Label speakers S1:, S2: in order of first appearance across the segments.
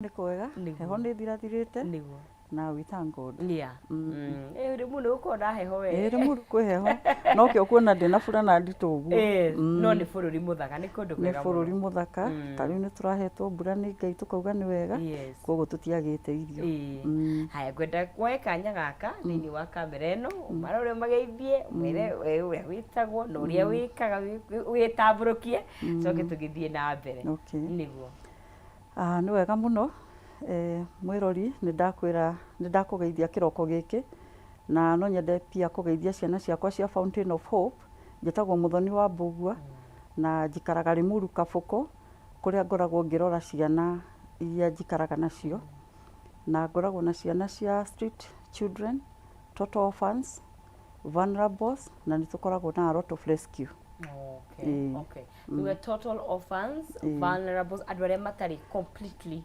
S1: Nĩ kwega, heho nĩ thirathirĩte na we thank God.
S2: Rĩmwe nĩ gũkorwo na heho we.
S1: Rĩmwe kwĩ heho, no kĩo kuona ndĩna burana nditũ ũguo.
S2: No nĩ bũrũri mũthaka, nĩ kũndũ kwega mũno.
S1: Nĩ bũrũri mũthaka, ta rĩu nĩ tũrahetwo mbura nĩ Ngai tũkauga nĩ wega, koguo tũtiagĩte irio.
S2: Haya, ngwenda kuoya kanya gaka thĩinĩ wa kamera ĩno, marore mageithie, mwĩre ũrĩa wĩtagwo na ũrĩa wĩkaga wĩtambũrũkie, coke tũgĩthiĩ na mbere. Nĩguo.
S1: Nĩ wega mũno, mwĩrori nĩ ndakũgeithia kĩroko gĩkĩ, na no nyende pia kũgeithia ciana ciakwa cia Fountain of Hope, njĩtagwo Mũthoni wa Mbũgua, na njikaraga Limuru Kabũkũ, kũrĩa ngoragwo ngĩrora ciana iria njikaraga nacio, na ngoragwo na ciana cia street children, total orphans, vulnerables, na nĩ tũkoragwo na a lot of rescue.
S2: Okay. We total orphans, vulnerables, andũ arĩa matarĩ completely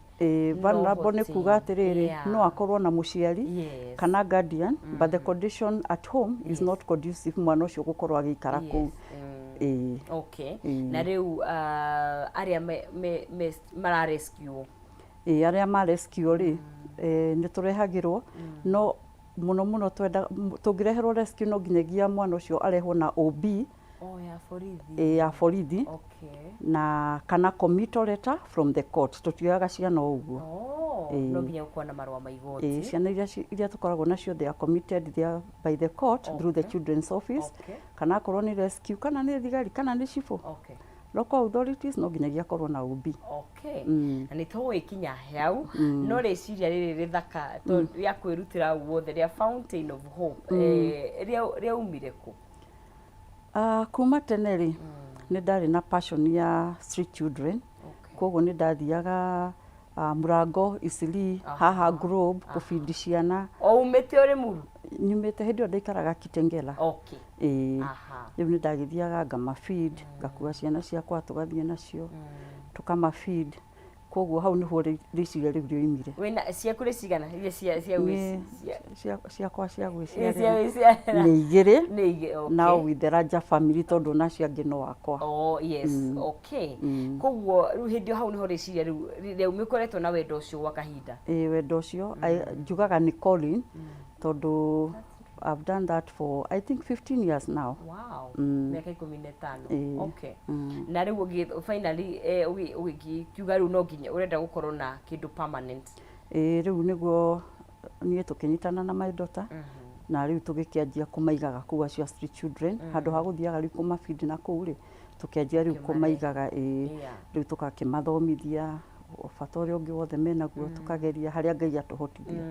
S1: vulnerable nĩ kuga atĩrĩrĩ, no akorwo na mũciari kana guardian, but the condition at home is not conducive mwana ũcio gũkorwo agĩikara kũu.
S2: Na rĩu arĩa mararescue
S1: arĩa marescue rĩ, nĩ tũrehagĩrwo, no mũno mũno tũngĩreherwo rescue no nginyagia mwana ũcio arehwo na OB ya borithi, na kana committal letter from the court. Tũtioyaga ciana ũguo.
S2: No nginya gũkorwo na marũa ma igoti.
S1: Ciana iria tũkoragwo nacio, they are committed there by the court through the children's office, kana akorwo nĩ rescue, kana nĩ thigari, kana nĩ cibũ. Local authorities no nginyagia akorwo na OB.
S2: Na nĩ tũgũgĩkinya hau, no rĩciria rĩrĩ rĩthaka rĩa kwĩrutĩra guothe rĩa Fountain of Hope rĩaumire kũ?
S1: Kuma tene rĩ, nĩ ndarĩ na passion ya street children, koguo nĩ ndathiaga Mũrango, Isili, haha Globe, kũbindi ciana.
S2: Umĩte ũrĩ Limuru?
S1: Nyumĩte hĩndĩ ĩyo ndaikaraga Kitengela. Rĩu nĩ ndagĩthiaga ngamafeed, ngakua ciana ciakwa tũgathiĩ nacio, tũkamafeed. Koguo hau nĩho rĩciria rĩu rĩoimire.
S2: Wĩna ciaku rĩ cigana iria
S1: ciakwa cia gwĩciarĩra? Nĩ igĩrĩ, now with the larger family, tondũ nacio angĩ no wakwa.
S2: Koguo rĩu hĩndĩ ĩyo hau nĩho rĩciria rĩu mũkoretwo na wendo ũcio gwa kahinda?
S1: Wendo ũcio njugaga nĩ calling, tondũ I've done that for I think 15 years now.
S2: Wow. Miaka 15. Na rĩu finally ũgĩkiuga rĩu no nginya ũrenda gũkorwo na kĩndũ permanent.
S1: Rĩu nĩguo niĩ tũkĩnyitana na my daughter, na rĩu tũgĩkĩanjia kũmaigaga kũu acio street children, handũ ha gũthiaga rĩu kũmafeed na kũu rĩ, tũkĩanjia rĩu kũmaigaga, rĩu tũgakĩmathomithia bata ũrĩa ũngĩ wothe menaguo, tũkageria harĩa Ngai atũhotithia.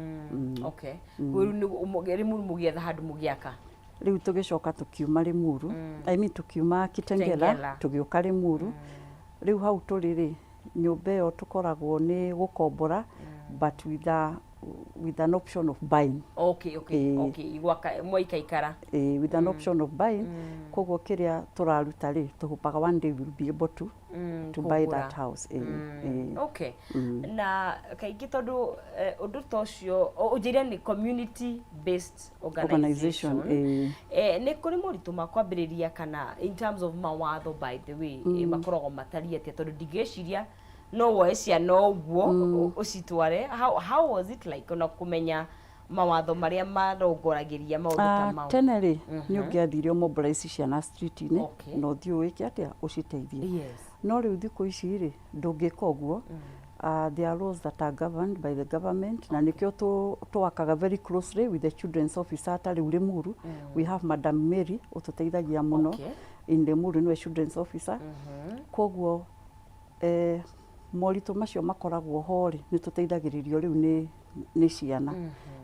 S2: Rĩu Limuru mũgĩetha handũ mũgĩaka?
S1: Rĩu tũgĩcoka tũkiuma Limuru, I mean tũkiuma Kitengela, tũgĩũka Limuru. Rĩu hau tũrĩ rĩ, nyũmba ĩyo tũkoragwo nĩ gũkombora, but with an option of buying.
S2: Mwaikaikara?
S1: With an option of buying. Koguo kĩrĩa tũraruta rĩ, tũhũpaga one day we'll be able to buy that house.
S2: Na kaingĩ tondũ ũndũ ta ũcio ũnjĩre nĩ community based organization, nĩ kũrĩ moritũ ma kwambĩrĩria, kana in terms of mawatho by the way makoragwo matariĩ atĩa, tondũ ndigĩciria no woe ciana ũguo ũcitware. How was it like ona kũmenya mawatho marĩa marongoragĩria maũndũ ta mau?
S1: Tene rĩ, nĩ ũngĩathire ũmobilize ciana street-inĩ, na ũthiĩ wĩke atĩa ũciteithie. No rĩu thikũ ici rĩ, ndũngĩka ũguo. There are laws that are governed by the government, na nĩkĩo tũwakaga very closely with the children's officer ta rĩu Limuru. We have Madam Mary ũtũteithagia mũno in Limuru, nĩwe children's officer. Koguo moritũ macio makoragwo ho rĩ, nĩ tũteithagĩrĩrio rĩu nĩ ciana,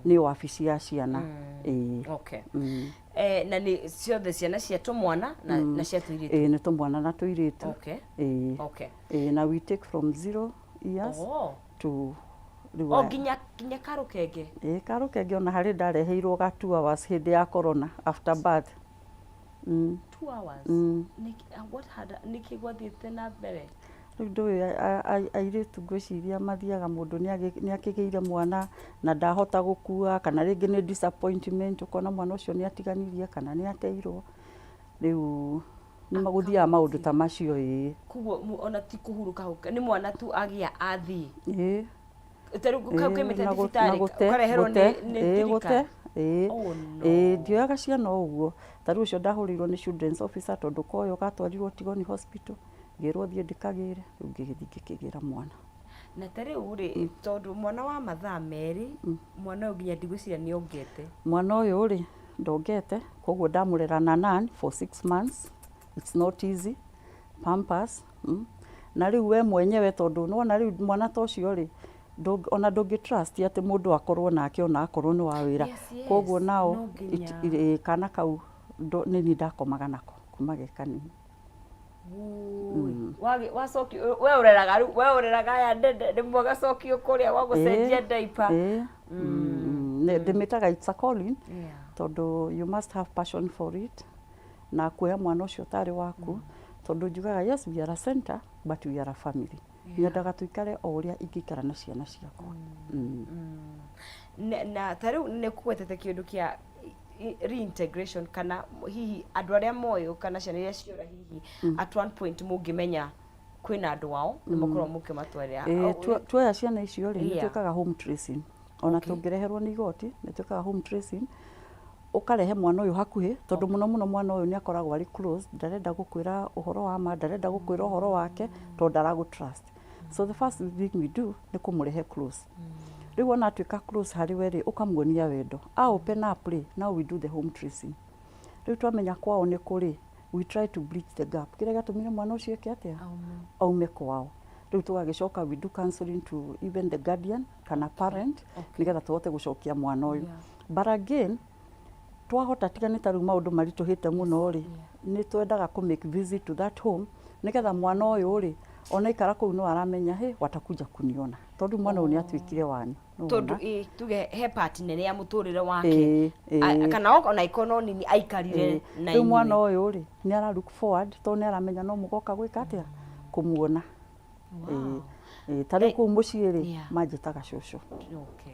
S1: nĩ wabici ya ciana.
S2: Na nĩ ciothe ciana cia tũmwana na cia tũirĩtu?
S1: Nĩ tũmwana na tũirĩtu. Na we take from 0 years to
S2: nginya karũkenge?
S1: Karũkenge ona harĩ ndareheirwo ga 2 hours hĩndĩ ya corona after birth.
S2: 2 hours? Nĩkĩ gwathiĩte na mbere?
S1: Rĩu ndũĩ airĩtu ngwĩciria mathiaga mũndũ nĩ akĩgĩire mwana na ndahota gũkua, kana rĩngĩ nĩ disappointment, ũkona mwana ũcio nĩ atiganirie kana nĩ ateirwo. Rĩu nĩ magũthiaga maũndũ ta macio.
S2: Koguo ona ti kũhurũka, nĩ mwana tu agĩa athiĩ? Teru kamete thibitari ukareherwo ni thirikari
S1: ndioyaga ciana ũguo. Tarĩu ũcio ndahũrĩirwo nĩ children's officer tondũ koyo gatwarirwo Tigoni hospital ngĩrwo thiĩ ndĩkagĩre, rĩu ngĩgĩthiĩ ngĩkĩgĩra mwana.
S2: Na tarĩu rĩ tondũ mwana wa mathaa merĩ mwana ũyũ nginya ndigwĩciria nĩ ongete. Mwana
S1: ũyũ rĩ ndongete, koguo ndamũrera na nan for 6 months. It's not easy. Pampers. Na rĩu we mwenyewe tondũ nĩwona rĩu mwana ta ũcio rĩ ona ndũngĩtrust atĩ mũndũ akorwo nake ona akorwo nĩ wa wĩra. Koguo nao kana kau nĩ ndakomaga nako kuma ge kanini.
S2: We ũreraga aya rĩmwe gacokio kũrĩa wa gũcenjia diaper.
S1: Ndĩmĩtaga it's a calling tondũ you must have passion for it na kuoya mwana ũcio tarĩ waku tondũ njugaga yes we are a center but we are a family. Nyendaga tuikare o ũrĩa ingĩikara na ciana ciakwa.
S2: Na tarĩu nĩ kũgwetete kĩndũ kĩa reintegration kana hihi andũ arĩa moyo kana ciana iria ciora hihi at one point mũngĩmenya kwĩna andũ ao nĩ mũkorwo mũkĩmatwarĩra.
S1: Tuoya ciana icio rĩ nĩ twĩkaga home tracing. Ona tũngĩreherwo nĩ igoti nĩ twĩkaga home tracing. Ũkarehe mwana ũyũ hakuhĩ tondũ mũno mwana ũyũ nĩ akoragwo arĩ close, ndarenda gũkwĩra ũhoro wa ma, ndarenda gũkwĩra ũhoro wake tondũ ndaragũtrust. So the first thing we do nĩ kũmũrehe close. Rĩu ona atuĩka close harĩ we rĩ ũkamuonia wendo. Open up rĩ now we do the home tracing. Rĩu twamenya kwao nĩ kũrĩ we try to bridge the gap. Kĩrĩa gĩatũmire mwana ũcio eke atĩa aume kwao. Rĩu tũgagĩcoka we do counseling to even the guardian kana parent nĩgetha tũhote gũcokia mwana ũyũ. But again twahota tiganĩta rĩu maũndũ maritũhĩte mũno rĩ nĩ twendaga kũ make visit to that home nĩgetha mwana ũyũ rĩ ona ikara kũu no aramenya he watakuja kuniona tondũ mwana ũyũ nĩ atuĩkire wanyu.
S2: Tondũ tuge he part nene ya mũtũrĩre wake kana ona ikono nini aikarire na
S1: rĩu mwana ũyũ rĩ nĩ ara look forward tondũ nĩ aramenya no mũgoka gwĩka atĩa kũmuona. Tarĩu kũu mũciĩ rĩ manjĩtaga cũcũ.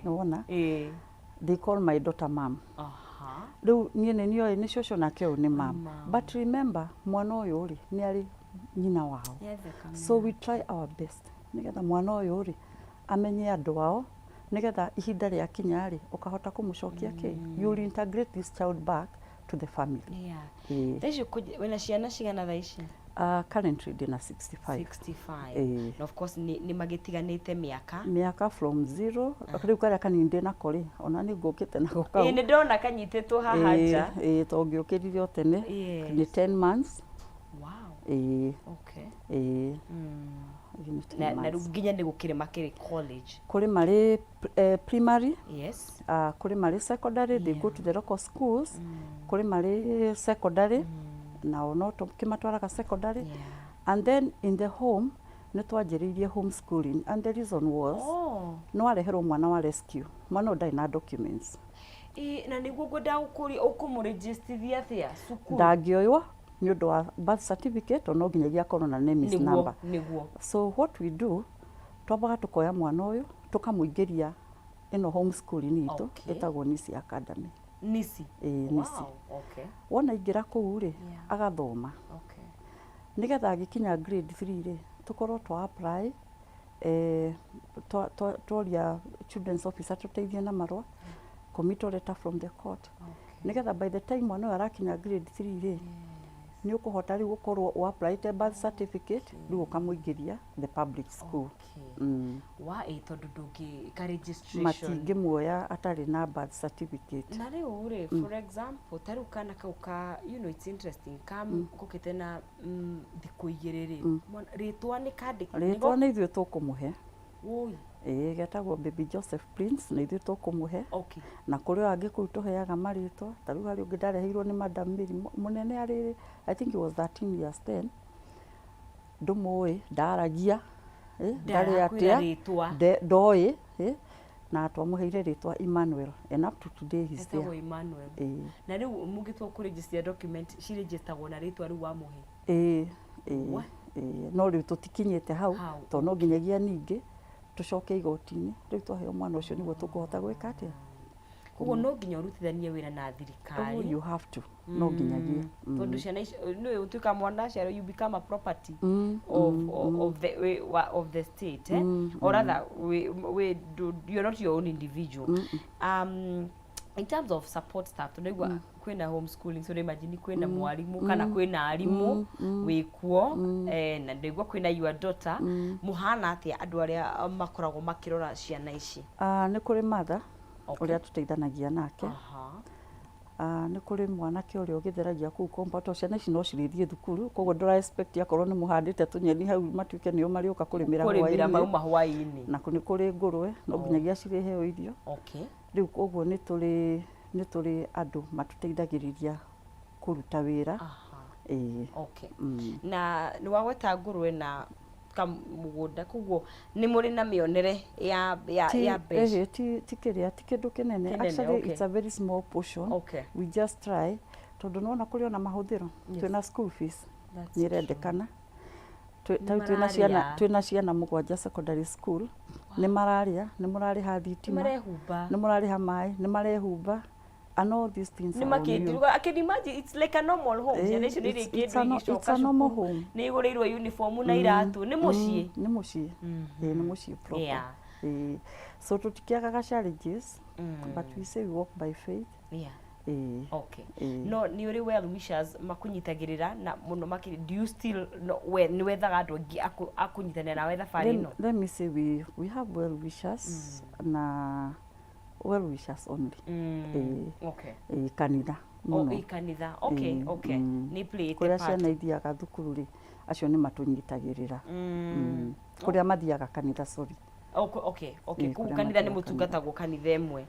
S1: Nĩwona they call my daughter mom. Rĩu niĩ nĩ nĩoĩ nĩ cũcũ nake ũyũ nĩ mom. But remember mwana ũyũ rĩ nĩ arĩ nyina wao. So we try our best nĩgetha mwana ũyũ rĩ amenye andũ ao nĩgetha ihinda rĩa kinya rĩ ũkahota kũmũcokia kĩ. You will integrate this child back to the family.
S2: Thaici wĩna ciana cigana thaici?
S1: Currently ndĩna 65.
S2: And of course nĩ magĩtiganĩte
S1: mĩaka from 0 rĩu karĩa kanini ndĩnako rĩ ona nĩ ngũkĩte nako kau.
S2: Nĩ ndona kanyitĩtwo haha nja.
S1: To ngĩũkĩrire o tene nĩ 10 months.
S2: Na rĩu nginya nĩ gũkĩrĩ makĩrĩ college.
S1: Kũrĩ marĩ primary. Kũrĩ marĩ secondary they go to the local schools. Kũrĩ marĩ secondary nao no tũkĩmatwaraga secondary. And then in the home nĩ twanjĩrĩirie homeschooling and the reason was no areherwo mwana wa rescue mwana ũyũ ndarĩ na documents.
S2: Na nĩguo ngwenda gũkũria ũkũmũregistithia atĩa cukuru?
S1: Ndangĩoywo nĩ ũndũ wa birth certificate no nginyagia akorwo na name is number. So what we do twambaga tũkoya mwana ũyũ tũkamũingĩria ĩno homeschooling itũ ĩtagwo Nisi Academy.
S2: Nisi?
S1: Nisi. Wona ingĩra kũu rĩ agathoma. Nĩgetha agĩkinya grade 3 rĩ tũkorwo twa apply tworia children's officer tũteithie na marũa committal letter from the court. Nĩgetha by the time mwana ũyũ arakinya grade 3 rĩ nĩ ũkũhota rĩu gũkorwo applyĩte birth certificate rĩu ũkamũingĩria the public school.
S2: Tondũ ndũngĩka registration
S1: matingĩmuoya atarĩ na birth certificate.
S2: Na rĩu rĩ for example tarĩu kana kau ka it's interesting gũkĩte na thikũ igĩrĩ rĩ rĩtwa nĩ kandĩke.
S1: Rĩtwa nĩ ithuĩ tũkũmũhe. Getagwo Baby Joseph Prince nĩ ithuĩ tũkũmũhe. Na kũrĩ o angĩ kũu tũheaga marĩtwa tarĩu harĩ ũngĩ ndareheirwo nĩ Madam Mary mũnene arĩ I think he was 13 years 10 ndũmũĩ ndaragia ndarĩ atĩa ndoĩ na twamũheire rĩtwa Emmanuel and up to today he's there.
S2: Na rĩu mũngĩtua kũ register document cirĩgĩtagwo na rĩtwa rĩu wamũhe?
S1: No rĩu tũtikinyĩte hau tondũ no nginyagia ningĩ tũcoke igoti-inĩ rĩu twaheo mwana ũcio nĩguo tũkũhota gwĩka atĩa.
S2: Koguo no nginya urutithanie wira na thirikari.
S1: Oh, you have to. No nginyagia.
S2: Tondu ciana no utuika mwana ciaro, you become a property of the state, or rather you're not your own individual. In terms of support staff, tunaigua kwina homeschooling, so imagine kwina mwalimu kana kwina arimu wikuo, na ndaigua kwina your daughter, muhana atia andu aria makoragwo makirora ciana ici.
S1: Ni kuri mother uria tuteithanagia nake. Ni kuri mwanake uria ugitheragia kuu compound, ciana ici no cirithie thukuru, koguo ndura expect akorwo ni muhandite tunyeni hau matuike nio mariuka kurimira
S2: hwaini,
S1: na ni kuri ngurwe no nginyagia ciriheo irio. Riu koguo ni turi andu matuteithagiriria kuruta wira.
S2: Na ni wagweta ngurwe na kamugunda, koguo ni muri na mionere ya
S1: base. Ti kindu kinene. Actually it's a very small portion. We just try tondu nona kuri ona mahuthiro twina school fees ni rendekana. Twina ciana mugwanja secondary school, ni mararia, ni murariha thitima, ni murariha mai, ni marehumba, and all these things.
S2: Ni makidiruga, I can imagine it's like a normal home.
S1: It's a normal home.
S2: Ni iguriirwo uniform na iratu, ni mucii.
S1: Ni mucii. Ni mucii proper. So tutikiaga challenges, but we say we walk by faith.
S2: No, ni uri well wishers makunyitagirira na muno makiri. Do you still ni wethaga andu angi akunyitanira na wetha fari no?
S1: Let me say we have well wishers na well wishers only. Kanitha muno.
S2: Kanitha. Ni play a part.
S1: Kuria ciana ithiaga thukuru ri acio ni matunyitagirira. Kuria mathiaga kanitha, sorry.
S2: Kanitha ni mutungatagwo kanitha emwe.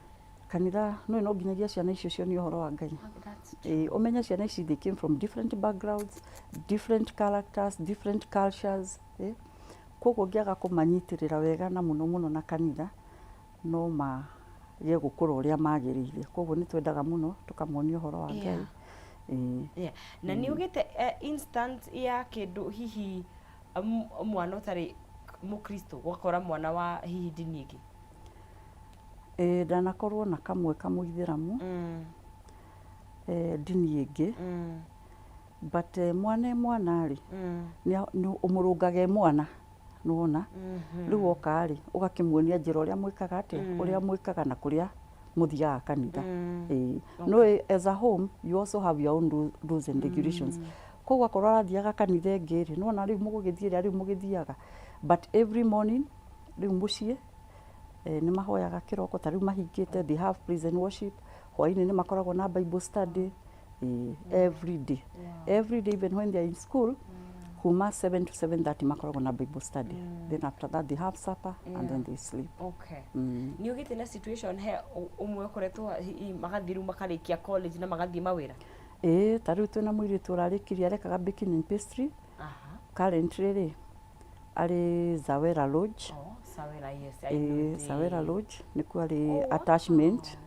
S1: Kanitha no nginyagia ciana icio cio ni uhoro wa Ngai. Umenya ciana ici they came from different backgrounds, different characters, different cultures. Koguo ngiaga kumanyitirira wega na muno na kanitha no ye gukura uria magirire. Koguo ni twendaga muno tukamonia uhoro wa Ngai.
S2: Na ni ugite instant ya kindu hihi mwana utari mukristo gwakora mwana wa hihi dini ingi? Ndanakorwo na kamwe kamuithiramu dini ingi, but mwana ri ni umurungage mwana nuona riu oka ri ugakimuonia njira uria mwikaga ate uria mwikaga na kuria muthiaga kanitha. No as a home you also have your own rules and regulations. Koguo akorwo arathiaga kanitha ingi ri nuona riu mugugithia riu mugithiaga, but every morning riu mucii ni mahoyaga kiroko tariu mahingite, they have praise and worship. Hwaini ni makoragwo na Bible study every day. Every day, even when they are in school, kuma 7 to 7:30 makoragwo na Bible study. Then after that they have supper and then they sleep. Ni ugite na situation he umwe koretwo magathiru makarikia college na magathie mawira?
S1: Tariu twina muiritu urarikiria arekaga baking and pastry. Currently ri ari Zawera Lodge.
S2: Sawera, yes, I know.
S1: Sawera Lodge nikuo ari attachment.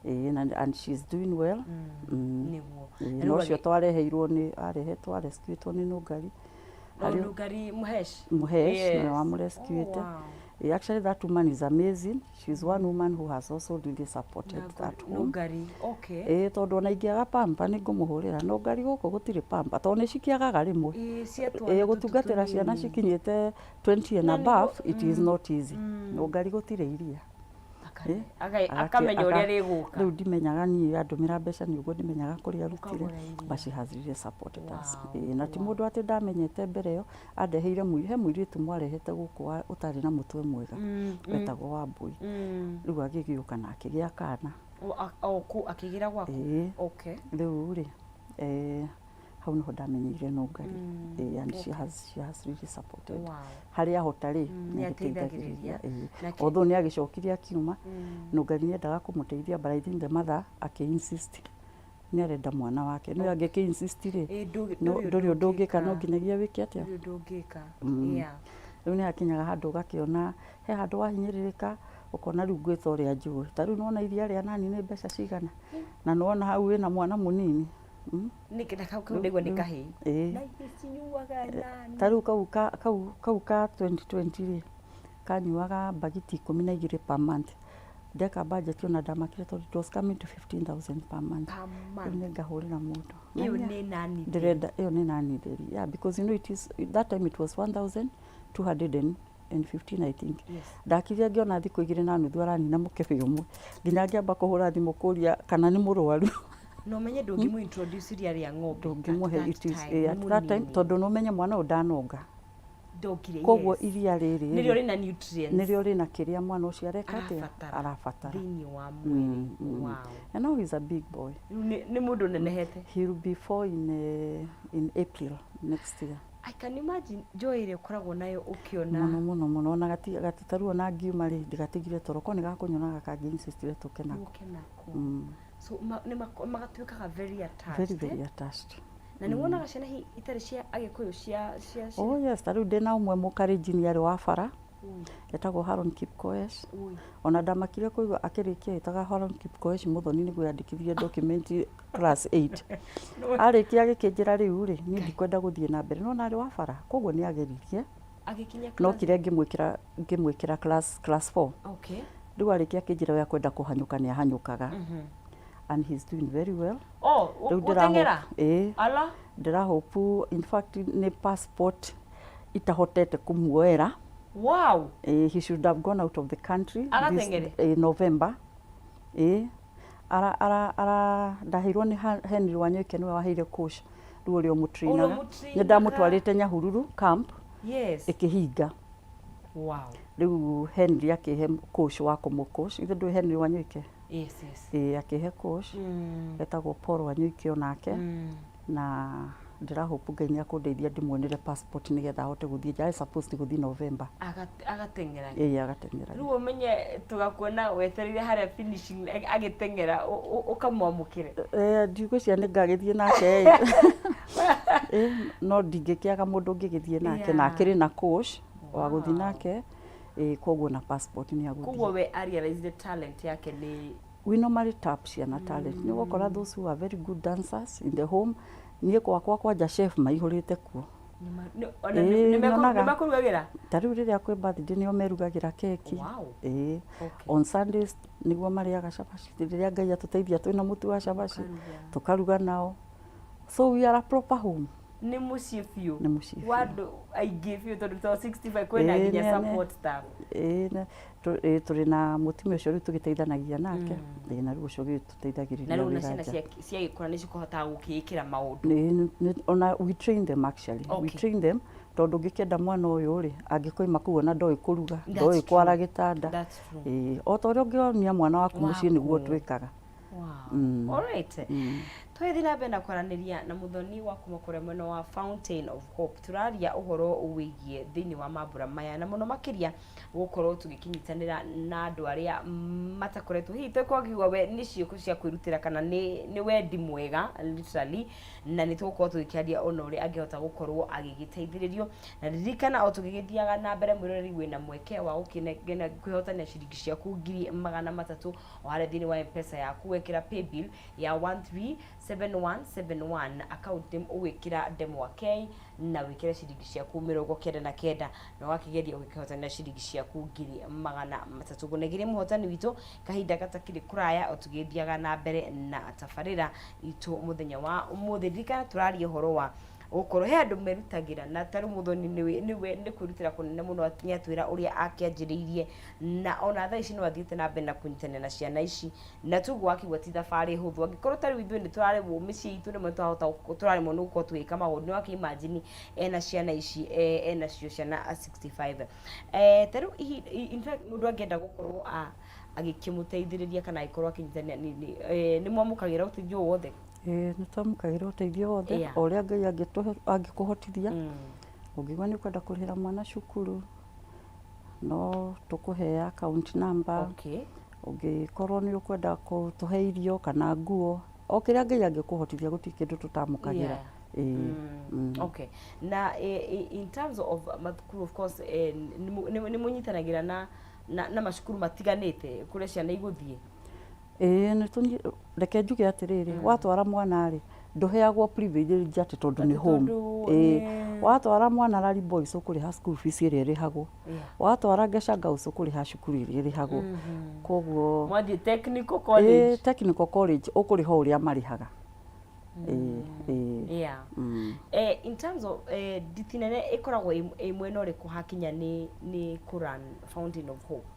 S1: And she's doing well. No cio twareheirwo ni arehetwo rescuetwo ni Nugari.
S2: Nugari Muhesh
S1: no amurescuete. Actually that woman is amazing. She's one woman who has also really supported that home.
S2: Nugari,
S1: tondu ona ingiaga pampa ni ngumuhurira. Nugari guku gutire pampa tondu ni cikiagaga rimwe. Gutungatira ciana cikinyite 20 and above, it is not easy. Nugari gutire iria.
S2: Akamenya uria riguka.
S1: Riu ndimenyaga ni andumira mbeca ni uguo ndimenyaga kuria rutire, but she has really supported us. Na ti mundu ati ndamenyete mbere yo andeheire muiritu mwarehete guku utari na mutwe mwega wetagwo wa Boi. Riu agigiuka na akigia kana
S2: akigira gwaku.
S1: Riu ri hau niho ndamenyeire Nugari. And she has really supported. Haria hotari ni agiteithagiriria. Although ni agicokirie akiuma, Nugari ni endaga kumuteithia, but I think the mother insist ni arenda mwana wake. No angiki insist ri nduri ndungika no nginyagia wiki atia
S2: ndungika.
S1: Riu ni akinyaga handu gakiona he handu wahinyiririka ukona riu gwitha uria njui. Tariu nona iria ria nani ni mbeca cigana, na nona hau wina mwana munini.
S2: Nikina kau ndegwa nikahi na isinyuaga nani
S1: tariu kau ka 2020 ri kanyuaga bagiti 12 per month. ndeka budget ona ndamakire tondu it was coming to 15,000 per month. Nĩ ngahũrĩra mũndũ.
S2: Iyo nĩ nani?
S1: Ndĩrenda iyo nĩ nani theri. Yeah, because you know it is that time it was 1,215 I think. Ndakiria ngiona thikũ 2 na nuthu aranina mũkebe ũmwe. Nginya ngĩamba kũhũra thimũ kũria kana nĩ mũrwaru.
S2: No menye ndũngĩmũ introduce iria rĩa ng'ombe.
S1: Ndũngĩmũhe it is at that time tondu no menye mwana ũndanonga.
S2: Ndokire,
S1: koguo iria rĩrĩ
S2: nĩrĩo rĩna nutrients,
S1: nĩrĩo rĩna kĩrĩa mwana ũcio areka atĩa arabatara
S2: thĩinĩ wa mwĩrĩ. Wow.
S1: And now he's a big boy.
S2: Nĩ mũndũ nenehete.
S1: He will be 4 in April next year.
S2: I can imagine joy ĩrĩa ũkoragwo nayo ũkĩona
S1: mũno ona gatitaruo na ngiuma rĩ ndigatigire toro ko nĩ gakũnyonaga kangĩ insistire tũke nako.
S2: So magatuĩkaga very attached.
S1: Very attached.
S2: Na nĩ wonaga ciana itarĩ cia Agĩkũyũ cia
S1: Oh yes, tarĩu ndĩna ũmwe mũkarĩnjiniarĩ wa bara etagwo Haron Kipkoech. Ona ndamakire kũigua akĩrĩkia etaga Haron Kipkoech Muthoni nĩguo yandĩkithie document class 8. Arĩkia agĩkĩnjĩra rĩu rĩ niĩ ndikwenda gũthiĩ na mbere no narĩ wa bara koguo nĩ ageririe
S2: agĩkinya
S1: no kire ngĩmwĩkĩra class 4.
S2: Okay.
S1: Rĩu arĩkia akĩnjĩra we kwenda kũhanyũka nĩ ahanyũkaga. And he's doing very well.
S2: Oh, gũteng'era? Ala?
S1: Ndĩrahope in fact nĩ passport itahotete kũmuoera.
S2: Wow.
S1: He should have gone out of the country this November. Ndahĩirwo nĩ Henry Wanyũike nĩwe waheire coach rĩu ũrĩa mũtrainaga. Nĩ ndamũtwarĩte Nyahururu camp.
S2: Yes.
S1: Ĩkĩhinga.
S2: Wow.
S1: Rĩu Henry akĩhe coach wa kũmũcoach. Ithe ndũĩ Henry Wanyũike?
S2: Yes.
S1: Akĩhe coach. Etagwo Paul Wanyũike onake. Na ndĩrahope Ngai nĩ akũndeithia ndĩmuonere passport nĩgetha ahote gũthiĩ. Nja supposed gũthiĩ November.
S2: Agateng'era.
S1: Agateng'era.
S2: Rĩu ũmenye tũgakuona wetereire harĩa finishing agĩteng'era ũkamwamũkĩre.
S1: Ndigwĩciria nĩ ngagĩthiĩ nake. No ndingĩkĩaga mũndũ ũngĩgĩthiĩ nake na akĩrĩ na coach wa gũthiĩ nake. Koguo na passport nĩ agũthiĩ. Koguo
S2: we realize the talent yake nĩ
S1: we normally tap ciana talent. Nĩ gũkora those who are very good dancers in the home. Niĩ gwakwa kwanja chef maihũrĩte kuo.
S2: Nĩmakũrugagĩra?
S1: Tarĩu rĩrĩa kwĩ birthday nĩo merugagĩra keki. On Sundays nĩguo marĩaga cabaci. Rĩrĩa Ngai atũteithia twĩna mũtu wa cabaci tũkaruga nao. So we are a proper home.
S2: Nĩ mũciĩ biũ.
S1: Nĩ mũciĩ biũ.
S2: Wandũ aingĩ biũ tondũ to 65 kwĩna nginya support staff.
S1: Tũrĩ na mũtumia ũcio rĩu tũgĩteithanagia nake. Na rĩu ũcio gĩtũteithagĩrĩria.
S2: Na rĩu na ciana cia Gĩkũyũ nĩ cikũhotaga gũkĩĩkĩra maũndũ.
S1: Ona we train them actually. We train them tondũ ngĩkenda mwana ũyũ rĩ angĩkoima kũu ona ndoĩ kũruga, ndoĩ kwara gĩtanda. O ta ũrĩa ũngĩonia mwana waku mũciĩ nĩguo twĩkaga.
S2: Wow. All right. Twĩthi na mbere na kwaranĩria na Muthoni wa kuma kũrĩa mwena wa Fountain of Hope. Tũraria ũhoro wĩgiĩ thĩinĩ wa mambura maya na mũno makĩria gũkorwo tũgĩkinyitanĩra na andũ arĩa matakoretwo hihi tũkwagiwa we nĩ ciĩko cia kwĩrutĩra kana nĩ wendi mwega literally na nĩ tũgũkorwo tũgĩkĩaria ona ũrĩa angĩhota gũkorwo agĩgĩteithĩrĩrio na ririkana o tũgĩgĩthiaga na mbere mwĩrori wĩna mweke wa kwĩhotania ciringi ciaku 300 o harĩa thĩinĩ wa M-Pesa yaku wekĩra paybill ya 137171 account ũgwĩkĩra ndemwa K na wĩkĩre ciringi ciaku 99 na wakĩgeria ũgĩkĩhotania ciringi ciaku 300 gũnegire mũhotani witũ kahinda gatakĩrĩ kũraya o tũgĩthiaga na mbere na tabarĩra itũ mũthenya wa ũmũthĩ. Ririkana tũraria ũhoro wa gũkorwo he andũ merutagĩra na tarĩ Muthoni nĩ kwĩrutĩra kũnene mũno atinya twĩra ũrĩa akĩanjĩrĩirie na ona thaa ici no athiĩte na mbere na kũnyitanĩra na ciana ici na tuguo akigua ti thabarĩ hũthũ angĩkorwo tarĩ ithuĩ nĩ tũraremwo mĩciĩ itũ nĩmwe tũraremwo nĩ gũkorwo tũgĩka maũndũ nĩ wakĩimagine ena ciana ici ena cio ciana 65 tarĩ in fact mũndũ angĩenda gũkorwo agĩkĩmũteithĩrĩria kana agĩkorwo akĩnyitanĩra nĩ mwamũkagĩra ũteithio wothe?
S1: Nĩ twamũkagĩra ũteithio wothe o ũrĩa Ngai angĩkũhotithia. Ũngĩigua nĩ kwenda kũrĩhĩra mwana cukuru no tũkũhe account number. Ũngĩkorwo nĩ ũkwenda kũtũhe irio kana nguo o kĩrĩa Ngai angĩkũhotithia gũtirĩ kĩndũ tũtamũkagĩra.
S2: Okay. Na in terms of mathukuru of course nĩ mũnyitanagĩra na macukuru matiganĩte kũrĩa ciana igũthiĩ?
S1: Reke njuge atĩrĩrĩ watwara mwana rĩ nduheagwo privilege ati tondu ni home watwara mwana Rari Boys ukuriha school fees iri irihagwo watwara Gesha Girls ukuriha cukuru iri irihagwo koguo
S2: mwathi technical college
S1: technical college ukuriha uria marihaga
S2: in terms of ditinene ikoragwo imwena uriku hakinya ni Quran Fountain of Hope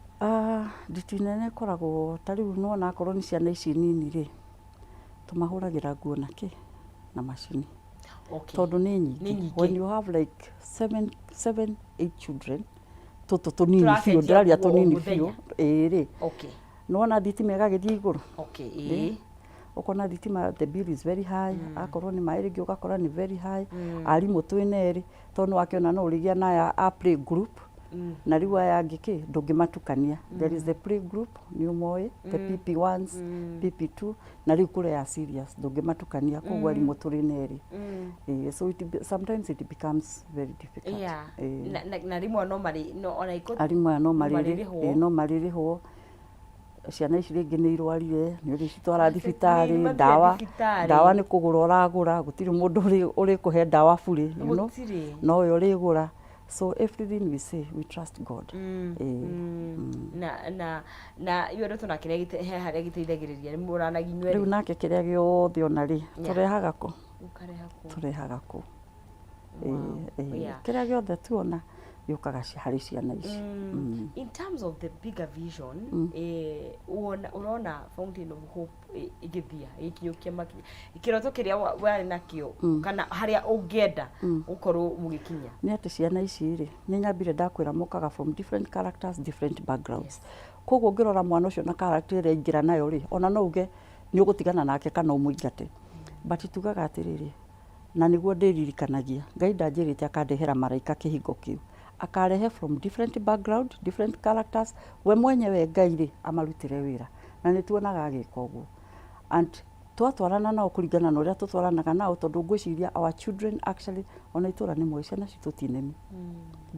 S1: ditinene ikoragwo tariu nona akorwo ni ciana ici nini ri tumahuragira nguo na machine tondu ni nyingi when you have like 7-8 children tunini fiu ndiraria tunini fiu ri nona thitima igagithie iguru ukona thitima the bill is very high akorwo ni mairigi ugakora ni very high arimu twineri tondu wakiona no urigia na a play group na riu aya ngiki ndungimatukania there is the play group ni umoe the PP1s PP2 na riu kure ya serious ndungimatukania koguo arimu twineri so sometimes it becomes very difficult
S2: na rimu no mari no ona iko
S1: arimu no maririhwo ciana ici ringi ni irwarire ni uri citwara thibitari ndawa ni kugura uragura gutiri mundu uri kuhe ndawa buri no uyo urigura so everything we say we trust God
S2: na yoro tuna kire haria giteithagiriria ni muranagia nyweri
S1: riu nake kiria giothe ona ri turehaga ku kiria giothe tuona yukaga hari ciana ici
S2: in terms of the bigger vision unaona Fountain of Hope igithia ikinyukia ikiroto kiria wari nakio kana haria ungienda ukorwo mugikinya
S1: ni ati ciana ici ri ni nyambire ndakwira mukaga from different characters different backgrounds koguo ngirora mwana ucio na character ire ingira nayo ri ona no uge ni ugutigana nake kana umuingate but tugaga atiriri na niguo ndiririkanagia Ngai ndanjirite akandehera maraika kihingo kiu akarehe from different background different characters we mwenyewe Ngai ri amarutire wira na ni tuonaga agika uguo and twatwarana nao kuringana na uria tutwaranaga nao tondu ngwiciria our children actually ona itura ni mwe ciana citu tinemi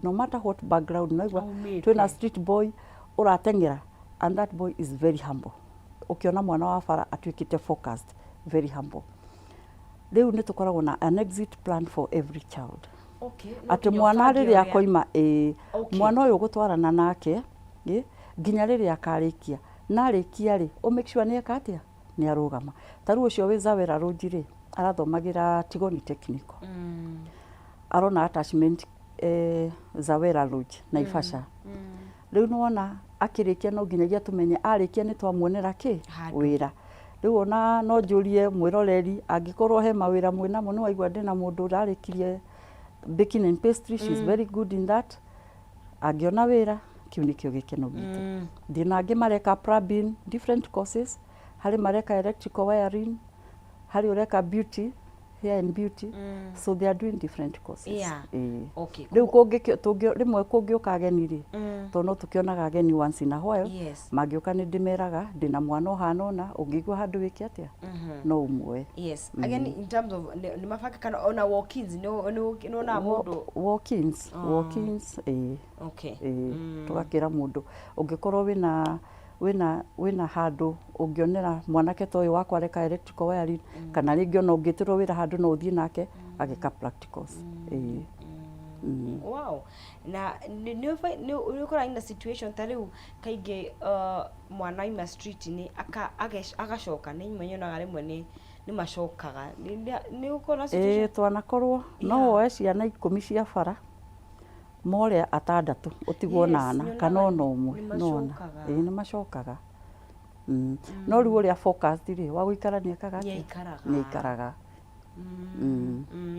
S1: no matter what background naigwa twina street boy uratengera and that boy is very humble ukiona mwana wa bara atwikite focused very humble riu ni tukoragwo na an exit plan for every child ati mwana riria akoima mwana uyu gutwarana nake nginya riria akarikia na arikia ri o make sure ni ekatia ni arugama taru ucio wi Zawera Road ri arathomagira Tigoni Technical arona attachment Zawera Road Naivasha riu nona akirikia no nginyagia tumenye arikia ni twamuonera ki wira riu ona no njurie mwiroreri angikorwo he mawira mwina mo no waigwa ndina mundu urarikirie baking and pastry she's very good in that agiona wira kiu nikio gikeno gitu ndinangi mareka plumbing different courses hari mareka electrical wiring hari ureka beauty hair and beauty so they are doing different courses riu rimwe kungiuka ageni ri to no tukionaga ageni once in a while magiuka ni ndimeraga ndina mwana uhanona ungigwa handu wiki atia no umwe
S2: again in terms of ni mafaka kana ona walk-ins no na mundu
S1: walk-ins tugakira mundu ungikorwo wina handu ungionera mwanake toyo wakwa reka electrical wiring kana ringi ona ungitirwo wira handu no uthie nake agika practicals
S2: wow na ni ukora in the situation tariu kaige mwana ima street ni agacoka ni menyonaga rimwe ni macokaga ni ukora situation
S1: twanakorwo no woe ciana 10 cia bara more atandatu utigwo nana kana ona umwe nona ni macokaga no riu uria focused ri wa guikarania kaga ni ikaraga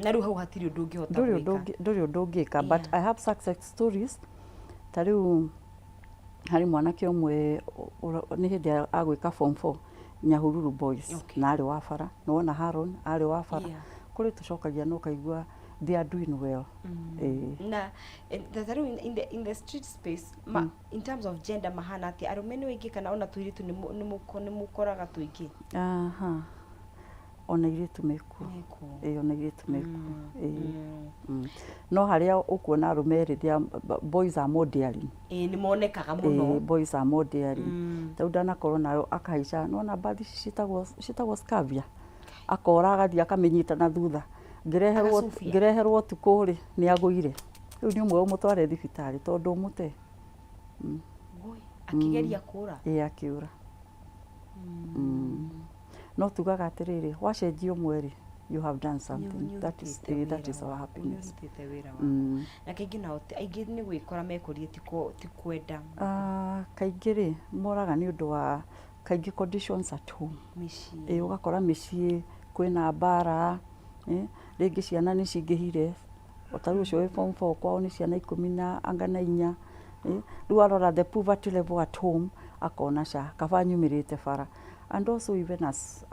S2: na riu hau hatiri undu ungihota gwika
S1: nduri undu ungika but I have success stories tariu hari mwanake umwe ni hindi agwika form 4 Nyahururu Boys na ari wa bara no na Haron ari wa bara kuri tucokagia no kaigua they are doing well
S2: na tharu in the street space in terms of gender mahana ati arumeni wiki kana ona tuiritu ni mukoraga tuiki
S1: ona iritu meku ona iritu meku no haria ukuona arume riria boys are more daring
S2: ni monekaga muno
S1: boys are more daring tauda na korona akaica no na bathi citagwo scavia akora agathie akamenyita na thutha ngereherwo tuko ri ni agũire riu ni umwe umutware thibitari tondu umute
S2: akigeria kura
S1: akiura no tugaga atiriri wacenjia umwe you have done something that is our happiness
S2: na kaingĩ nao aingĩ nĩ gwĩkora mekũrie ti kwenda
S1: kaingĩ rĩ moraga nĩ ũndũ wa kaingĩ conditions at home ũgakora mĩciĩ kwĩna mbara rĩngĩ ciana nĩ cingĩhire ũtarũ ũcio wĩ form 4 kwao nĩ ciana 14 rĩu arora the poverty level at home akona kaba nyumĩrĩte bara and also even as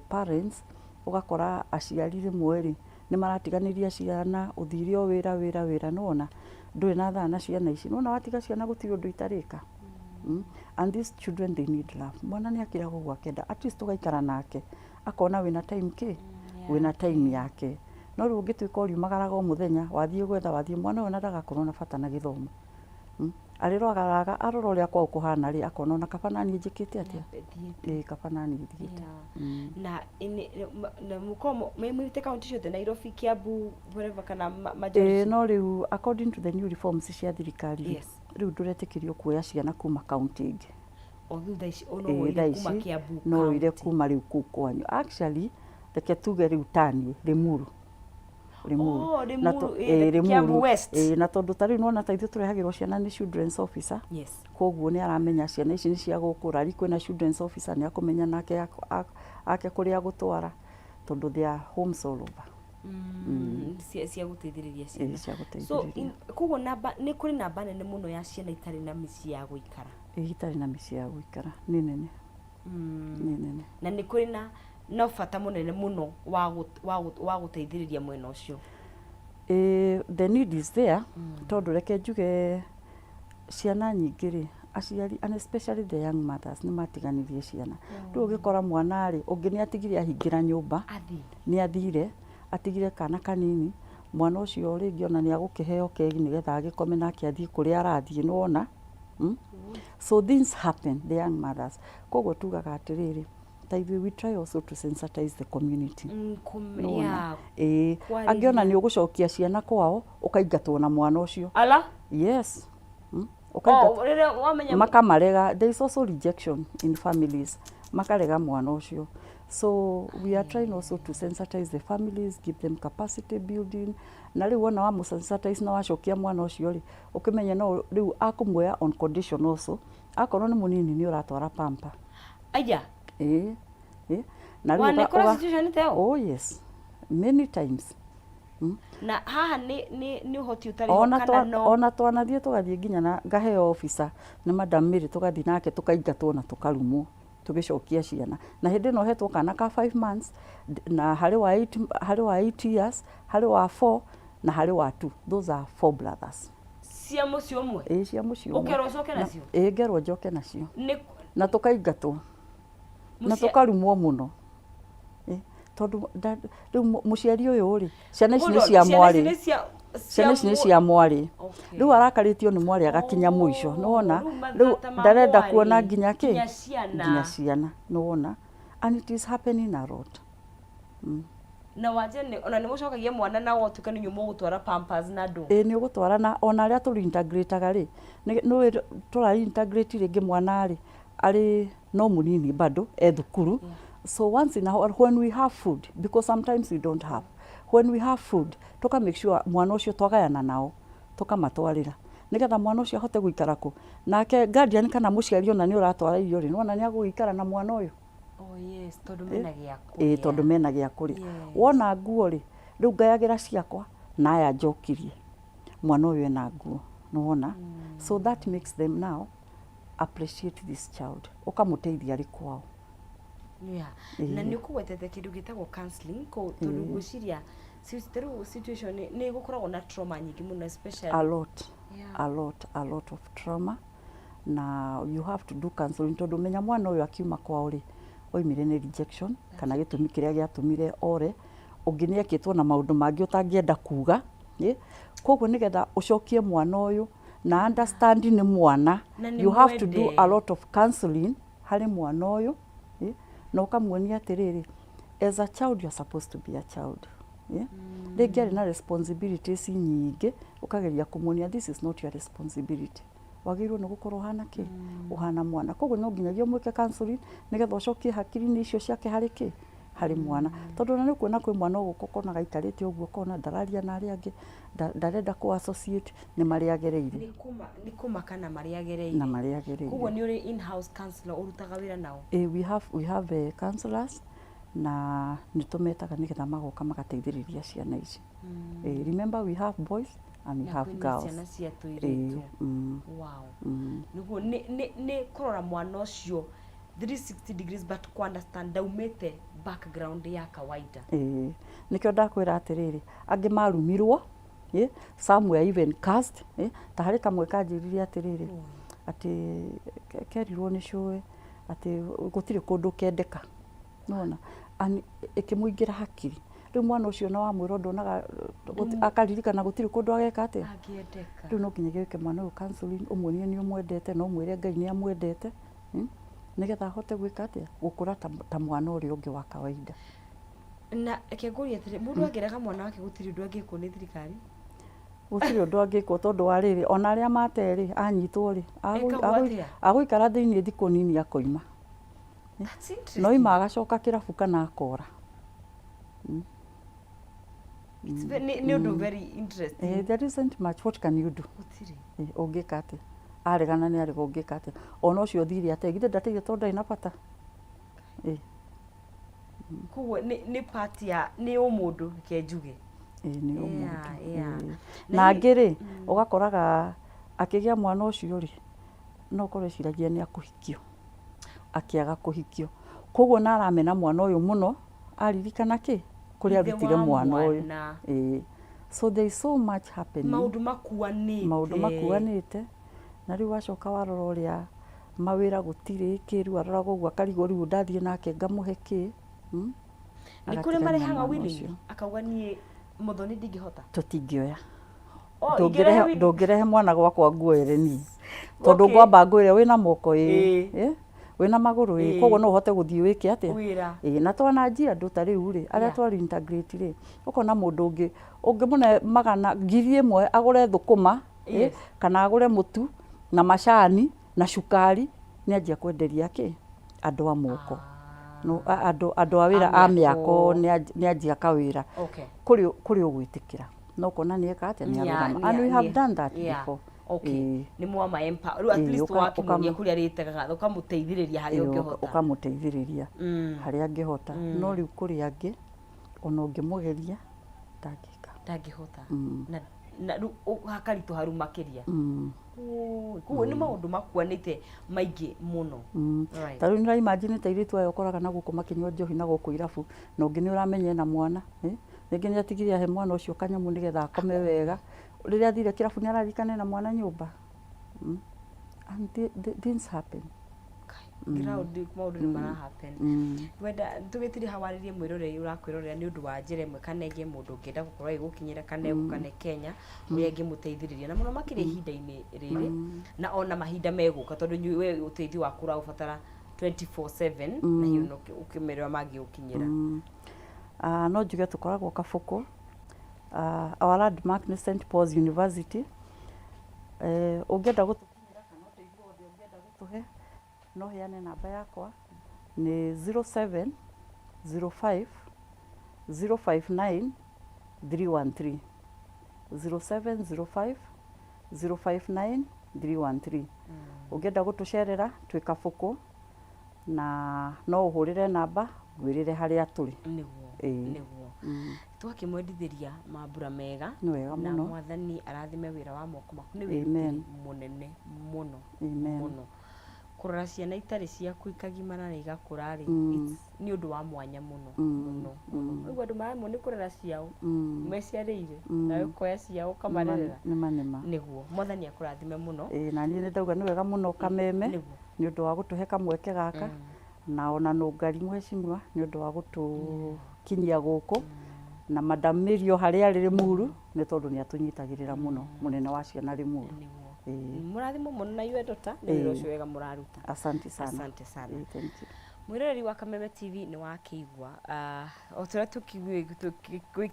S1: parents ugakora aciari rimwe ri ni maratiganiria ciana uthiri o wira nona nduri na thana ciana ici nona watiga ciana gutiri undu itarika and these children they need love mwana ni akira gwa kenda at least tugaikara nake akona wina time wina time yake no ru ngitwika uri magaraga o muthenya wathie gwetha wathie mwana wona ndagakorwo na bata na githomo arirogaraga arora uria kwa ukuhana ri akona na kabana ni njikite atia kabana ni thiite
S2: na mukomo memwite county ciothe Nairobi Kiambu wherever kana majority
S1: no riu according to the new reforms cia thirikari riu nduretikirio kuoya ciana kuma county ingi
S2: thutha ici kuma Kiambu
S1: no ire kuma riu kwanyu actually reke tuge riu tani Limuru
S2: Kiambu West
S1: na tondu tari nona taithio turehagirwo ciana ni children's officer koguo ni aramenya ciana ici ni cia gukura ri kwina children's officer ni akumenya nake ake kuria gutwara tondu thia homes all over
S2: cia guteithiriria ciana so koguo namba ni kuri namba nene muno ya ciana itari na mĩciĩ ya guikara
S1: itari na mĩciĩ ya guikara ni nene
S2: na ni kuri na no bata munene muno wa guteithiriria mwena ucio
S1: the need is there tondu reke njuge ciana nyingĩ ri aciari and especially the young mothers ni matiganirie ciana riu ugikora mwana ri ungi ni atigire ahingira nyumba ni athire atigire kana kanini mwana ucio ringi ona ni agukiheo kegi nigetha agikome nake athie kuria arathie nona so things happen the young mothers koguo tugaga atiriri we try also to sensitize the community angiona ni ugucokia ciana kwao ukaingatwo na mwana ucio yes makamarega there is also rejection in families makarega mwana ucio so we are trying also to sensitize the families, give them capacity building na riu wona wa sensitize na wacokia mwana ucio ri ukimenya no riu akumwoya on condition also akorwo ni munini ni uratwara pampa
S2: na riu situation teo
S1: oh yes many times
S2: na haha ni uhoti utari kana no
S1: ona twanathie tugathie nginya na ngaheo officer ni madam Mary tugathie nake tukaingatwo na tukarumwo tugicokia ciana na hindi no hetwo kana ka 5 months na hari wa 8 years hari wa 4 na hari wa 2 those are 4 brothers
S2: cia muci umwe
S1: cia muci umwe
S2: ukerwo coke nacio
S1: ngerwo njoke nacio na tukaingatwo na tukarumwo muno tondu riu muciari uyu ri ciana ici ni cia mwari ciana ici ni cia mwari riu arakaritio ni mwari agakinya muico nona riu ndarenda kuona nginya ciana nona and it is happening a lot
S2: na wajene ona ni gucokagia mwana na wotuka ni nyumo gutwara pampers na ndo
S1: ni ugutwara na ona aria turi integrateaga ri no tura integrate ringi mwana ri ari no munini bado thukuru so once in a while when we have food because sometimes we don't have when we have food toka make sure mwana ucio twagayana nao toka matwarira nigetha mwana ucio ahote guikara ku nake guardian kana muciari ona ni uratwara irio ri nona ni aguikara na mwana uyu
S2: tondu mena gia kuria
S1: tondu mena gia kuria wona nguo ri riu ngayagira ciakwa na aya njokirie mwana uyu ena nguo nona so that makes them now appreciate this child ukamuteithia ri kwao
S2: na ni kuwetete kindu gitagwo counseling ko tondu guciria situation ni gukoragwo na trauma nyingi muno especially
S1: a lot of trauma na you have to do counseling tondu menya mwana uyu akiuma kwao ri oimire ni rejection kana gitumi kiria giatumire ore ungi ni ekitwo na maundu mangi utangienda kuga koguo nigetha ucokie mwana uyu na understand ni mwana you have to do a lot of counseling hari mwana uyu na ukamuonia atiriri as a child you're supposed to be a child. Yeah? Rĩngĩ arĩ na responsibilities nyingĩ ũkageria kũmuonia this is not your responsibility. Wagĩrĩirwo nĩ gũkorwo ũhana kĩ? Ũhana mwana. Koguo no nginyagia mwĩke counseling nĩgetha ũcokie hakiri-inĩ icio ciake harĩ kĩ? Harĩ mwana. Tondũ na nĩ kuona kwĩ mwana ũgũkũ ũkona gaikarĩte ũguo ũkona ndararia na arĩa angĩ ndarenda kũ associate nĩ marĩa agereire.
S2: Nĩ kũmaka na marĩa agereire.
S1: Na marĩa agereire.
S2: Koguo nĩ ũrĩ in-house counselor ũrutaga wĩra nao?
S1: We have counselors na nĩ tũmetaga nĩgetha magoka magateithĩrĩria ciana ici. Remember we have boys and we have girls.
S2: Ciana cia tũirĩtu. Wow. Nĩguo nĩ kũrora mwana ũcio 360 degrees but ku understand daumĩte background ya kawaida.
S1: Nĩkĩo ndakwĩra atĩrĩrĩ, angĩ marumirwo, some were even cast, ta harĩ kamwe kanjĩrire atĩrĩrĩ, atĩ kerirwo nĩ cũĩ, atĩ gũtirĩ kũndũ kendeka. Nona, ĩkĩmũingĩra hakiri. Rĩu mwana ũcio na wamwĩra ndonaga akaririkana gũtirĩ kũndũ ageka atĩa. Rĩu no nginya gĩke mwana ũyũ counseling ũmuonie nĩ ũmwendete na ũmwĩre Ngai nĩ amwendete. Nĩgetha ahote gwĩka atĩa? Gũkũra ta mwana ũrĩa ũngĩ wa kawaida.
S2: Na kĩngũria atĩrĩ, mũndũ angĩrega mwana wake gũtirĩ ũndũ angĩkwo nĩ thirikari?
S1: Gũtirĩ ũndũ angĩkwo tondũ wa rĩrĩ, ona arĩa mate-rĩ, anyitwo rĩ, agũikara thĩinĩ thikũ nini akoima. No ima agacoka kĩrabu kana akora.
S2: Nĩ ũndũ very interesting.
S1: There isn't much. What can you do? Ũngĩka atĩa? Aregana nĩ arega ũngĩka atĩa? Ona ũcio thiri atĩa? Githĩ ndateire tondũ ndarĩ na bata?
S2: Koguo nĩ part ya nĩ ũmũndũ ke njuge.
S1: Nĩ ũmũndũ. Na angĩ-rĩ, ũgakoraga akĩgĩa mwana ũcio-rĩ, no ũkorwo eciragia nĩ akũhikio. Akĩaga kũhikio. Koguo na aramena mwana ũyũ mũno, aririkana kĩ? Kũrĩa arutire mwana ũyũ. So there is so much happening.
S2: Maũndũ
S1: makuanĩte. Na rĩu wacoka warora ũrĩa mawĩra gũtirĩ kĩ, rĩu aroraga ũguo akarigwo rĩu ndathiĩ nake ngamũhe kĩ.
S2: Nĩ kũrĩ marehaga willing akauga niĩ Muthoni ndingĩhota.
S1: Tũtingĩoya. Ndũngĩrehe mwana gwakwa nguoere niĩ. Tondũ ngwamba nguoere wĩna moko wĩna magũrũ koguo no ũhote gũthiĩ wĩke atĩa? Na twana njia andũ ta rĩu-rĩ, arĩa twari integrate-rĩ, ũkona mũndũ ũngĩ ũngĩmũne magana ngiri ĩmwe agũre thũkũma kana agũre mũtu na macani na cukari nĩ anjia kwenderia kĩ? Andũ a moko. Andũ a wĩra a mĩako nĩ anjia kawĩra. Kũrĩ ũgwĩtĩkĩra. No ũkona nĩ eka atĩa? Nĩ arũgama. And we have done that before.
S2: Nĩ mwama empower. Rĩu at least wakĩmuonia kũrĩa rĩtegaga ũkamũteithĩrĩria harĩa ũngĩhota.
S1: Ũkamũteithĩrĩria harĩa angĩhota. No rĩu kũrĩ angĩ ona ũngĩmũgeria
S2: ndangĩhota. Na rĩu hakaritũha rĩu makĩria. Koguo nĩ maũndũ makuanĩte maingĩ mũno.
S1: Ta rĩu nĩ imagine ta airĩtu aya ũkoraga na gũkũ makĩnyua njohi na gũkũ irabu na ũngĩ nĩ ũramenya ena mwana. Rĩngĩ nĩ atigire ahe mwana ũcio kanyamũ nĩgetha akome wega. Rĩrĩa athire kĩrabu nĩ araririkana ena mwana nyũmba. And things happen.
S2: Maũndũ nĩ marahappen. Wenda tũgĩtiri hawarĩrie mwĩroreri ũrakwĩrorera nĩ ũndũ wa njĩra ĩmwe kana ĩngĩ mũndũ ũngĩenda gũkorwo agĩgũkinyĩra kana egũkane Kenya ũrĩa angĩmũteithĩrĩria na mũno makĩria ihinda-inĩ rĩrĩ na ona mahinda megũka tondũ we ũteithio waku ũraũbatara 24/7 na hiyo ũkĩmerera mangĩgũkinyĩra.
S1: No njuge tũkoragwo Kabũku. Our landmark nĩ St. Paul's University. Ũngĩenda gũtũkinyĩra kana ũteithio wothe ũngĩenda gũtũhe no heane namba yakwa nĩ 0705 059 313. 0705 059 313. Ũngĩenda gũtũcerera twĩ Kabũku na no ũhũrĩre namba ngwĩrĩre harĩa tũrĩ.
S2: Nĩguo. Twakĩmwendithĩria mambura mega na Mwathani arathime wĩra wa moko maku nĩ wĩra mũnene mũno mũno. Kũrora ciana itarĩ ciaku ikagimara na igakũra-rĩ nĩ ũndũ wa mwanya mũno mũno. Ũguo andũ maremwo nĩ kũrera ciao meciarĩire nawe ũkoya ciao ũkamarerera. Nĩguo. Mwathani akũrathime mũno.
S1: Na niĩ nĩ ndauga nĩ wega mũno Kameme nĩ ũndũ wa gũtũhe kamweke gaka na ona Nũngari mheshimiwa nĩ ũndũ wa gũtũkinyia gũkũ na Madam Mĩrio harĩa arĩ Limuru nĩ tondũ nĩ atũnyitagĩrĩra mũno mũnene wa ciana Limuru.
S2: Mũrathimo mũno na inyuĩ ndota nĩ wĩra ũcio wega mũraruta.
S1: Asante sana.
S2: Asante sana.
S1: Thank you.
S2: Mwirori wa Kameme TV ni wakigwa o tura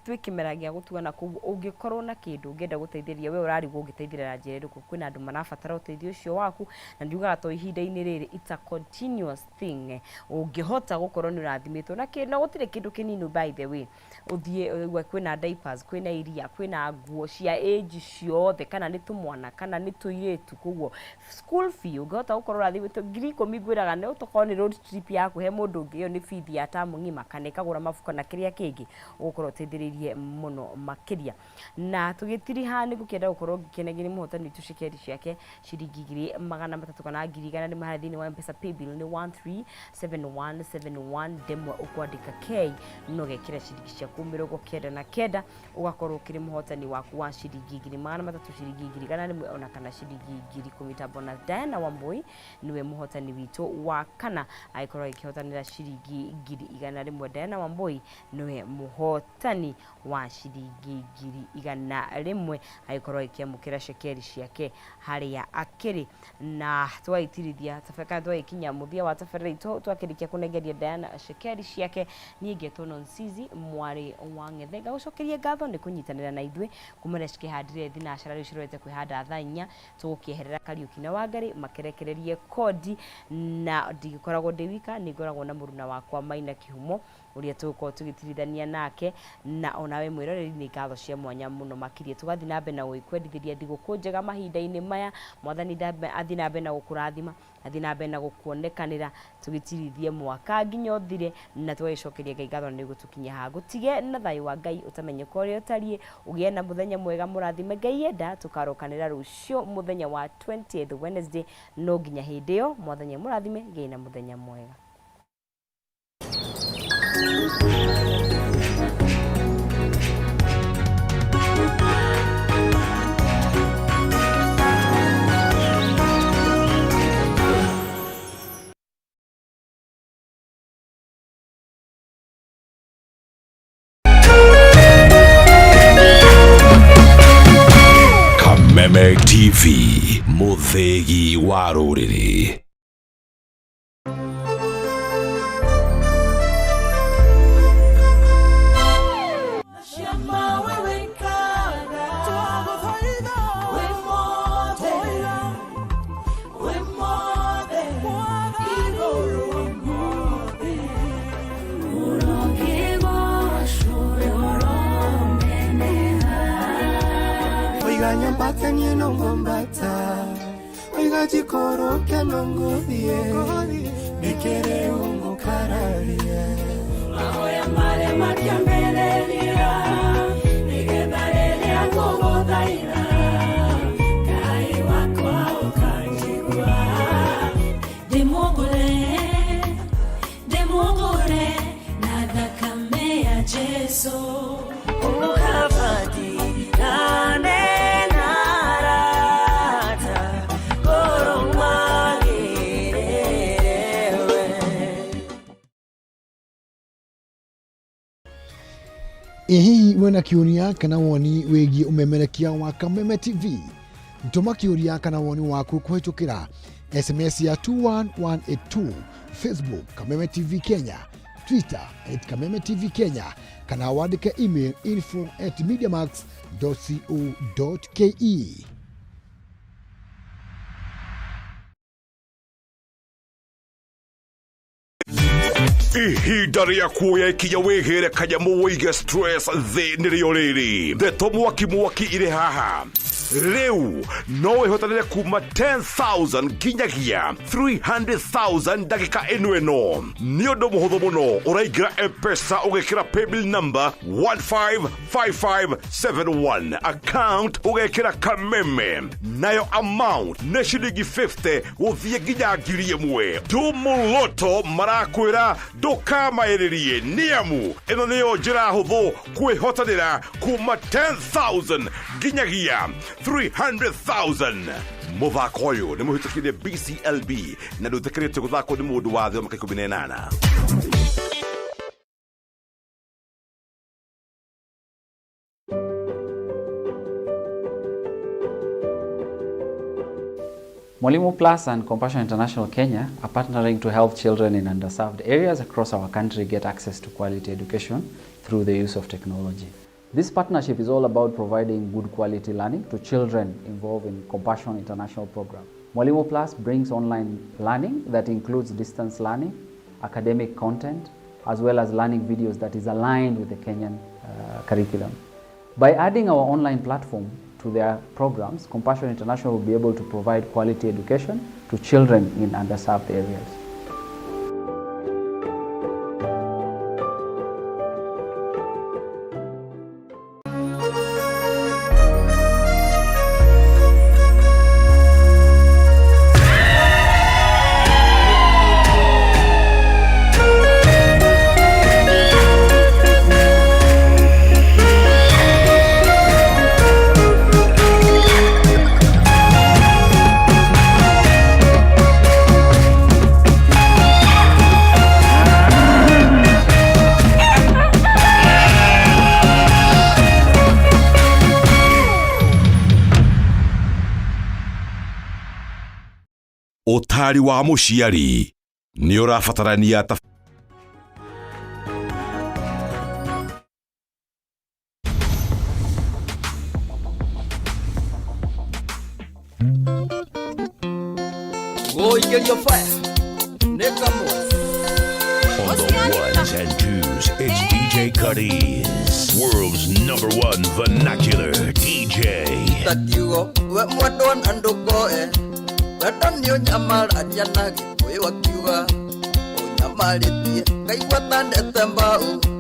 S2: twikimeragia gutugana ku ungikorwo na kindu ngenda guteithiria we urarigwo ungiteithirira njira riku kwina andu marabatara uteithio ucio waku na ndiugaga to ihinda-ini riri it's a continuous thing ungihota gukorwo ni urathimitwo na gutire kindu kinini by the way uthie kwina diapers kwina iria kwina nguo cia age ciothe kana ni tumwana kana ni tuiretu koguo school fee ungihota gukorwo urathimithwo 10,000 ngwiraga ne utokorwo ni road trip yaku he mundu ungi yo ni feed ya tamu ngima kana ikagura mafuko na kiria kingi ugukorwo teithiririe muno makiria na tugitiri ha ni gukienda gukorwo gikenegiri muhotani tushikeri ciake ciringi 300 kana 200 ni mahathini wa mpesa paybill ni 137171 demwe ukwandika K no gekira ciringi ciaku 99 ugakorwo ukiri muhotani waku wa ciringi 300 ciringi 200 ona kana ciringi 10,000 bonus. Diana Wambui niwe muhotani witu wa kana aikorwo ikihotanira ciringi 100 Diana Wambui niwe muhotani wa ciringi 100 aikorwo ikiamukira shekeri ciake haria akiri na twaitirithia tafaka twaikinya muthia wa tafari twakirikia kunegeria Diana shekeri ciake niingetwo nonsizi mwari wa ng'ethega ucokerie ngatho ni kunyitanira na ithwe kumene cikihandire thinacara riu cirorete kwihanda thaa 4 tugukieherera Kariuki na Wangari makerekererie kodi na ndigikoragwo ndiwika ningoragwo na muruna wakwa Maina Kihumo uria tuko tugitirithania nake na onawe mwiroreri ni ngatho cia mwanya muno makirie tugathi nambe na guikwendithia thiguku njega mahinda-ini maya mwathani ndambe athi nambe na gukurathima athi nambe na gukuonekanira tugitirithie mwaka nginya uthire na twagicokeria Ngai ngatho ni gutukinya ha gutige na thayu wa Ngai utamenye korio tarie ugie na muthenya mwega murathime Ngai yenda tukarokanira rucio muthenya wa 20th Wednesday no nginya hindio mwathani murathime Ngai na muthenya mwega.
S3: Kameme TV muthegi wa ruriri.
S4: Nyambata nye nongombata Oiga jikoro ke nongodie Nikere ungo kararie Mahoya mare makiambereria Nigedharele agogo daira Kai wakwa ukajigua Demogore Nada kame ya Jesu Ukavadi
S5: Hihi wena kiuria kana woni wigi umemerekia wa Kameme TV ntuma kiuria kana woni waku kuhitukira SMS ya 21182 Facebook Kameme TV Kenya Twitter @Kameme TV Kenya kana wandike email info@mediamax.co.ke.
S3: Ihinda ria kuoya ikinya wigire kanyamu wige stress thi nirio riri ndeto mwaki ire haha riu no wihotanire kuma 10,000 nginyagia 300,000 ndagika eno ni undu muhuthu muno uraingira mpesa ugekira paybill number 155571 account ugekira Kameme nayo amount ni ciringi 50 guthie nginya 1,000 tumuloto marakwira ndukamairirie niamu ino niyo njira huthu kwihotanira kuma 10,000 nginyagia 300,000 muthako uyu ni muhitukirie BCLB na nduthikirite guthako ni mundu wa thio maka 18.
S6: Mwalimu Plus and Compassion International Kenya are partnering to help children in underserved areas across our country get access to quality education through the use of technology. This partnership is all about providing good quality learning to children involved in Compassion International program. Mwalimu Plus brings online learning that includes distance learning, academic content, as well as learning videos that is aligned with the Kenyan curriculum. By adding our online platform to their programs, Compassion International will be able to provide quality education to children in underserved areas.
S3: Ũtari wa mũciari nĩ ũrabatarania
S7: Get your fire. On
S3: the ones and twos, it's DJ Cuddy's world's #1 vernacular DJ.
S7: That you go, what don't and do go, eh? But don't you Yamal and Yanagi, we what you are. Oh, Yamality, Kai what and at the bow.